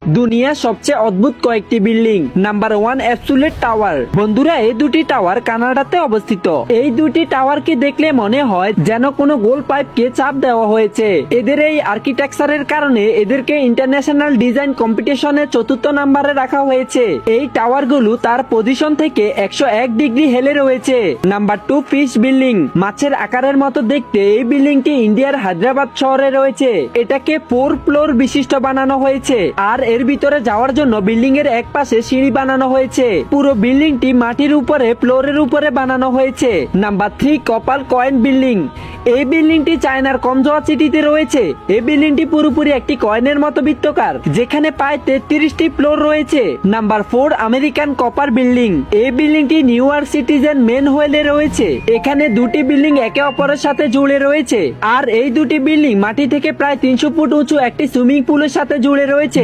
দুনিয়ার সবচেয়ে অদ্ভুত কয়েকটি বিল্ডিং। Number 1, absolute tower. বন্ধুরা, এই দুটি টাওয়ার কানাডাতে অবস্থিত। এই দুটি টাওয়ারকে দেখলে মনে হয় যেন কোনো গোল পাইপকে চাপ দেওয়া হয়েছে। এদের এই আর্কিটেকচারের কারণে এদেরকে ইন্টারন্যাশনাল ডিজাইন কম্পিটিশনে 4th নম্বরে রাখা হয়েছে। এই টাওয়ারগুলো তার পজিশন থেকে 101 ডিগ্রি হেলে রয়েছে। Number 2, fish building. মাছের আকারের মতো দেখতে এই বিল্ডিংটি ইন্ডিয়ার হায়দ্রাবাদ শহরে রয়েছে। এটাকে 4 ফ্লোর বিশিষ্ট বানানো হয়েছে, আর এর ভিতরে যাওয়ার জন্য বিল্ডিং এর এক পাশে সিঁড়ি বানানো হয়েছে। পুরো বিল্ডিংটি মাটির উপরে ফ্লোরের উপরে বানানো হয়েছে। নাম্বার 3, কপাল কয়েন বিল্ডিং। এই বিল্ডিংটি চায়নার কমজোয়া সিটিতে রয়েছে। এই বিল্ডিংটি পুরোপুরি একটি কয়েনের মতো বৃত্তাকার, যেখানে প্রায় 33টি ফ্লোর রয়েছে। Number 4, American copper building. এই বিল্ডিংটি নিউ ইয়র্ক সিটিজেন মেন হোয়েলে রয়েছে। এখানে দুটি বিল্ডিং একে অপরের সাথে জুড়ে রয়েছে, আর এই দুটি বিল্ডিং মাটি থেকে প্রায় 300 ফুট উঁচু একটি সুইমিং পুলের সাথে জুড়ে রয়েছে।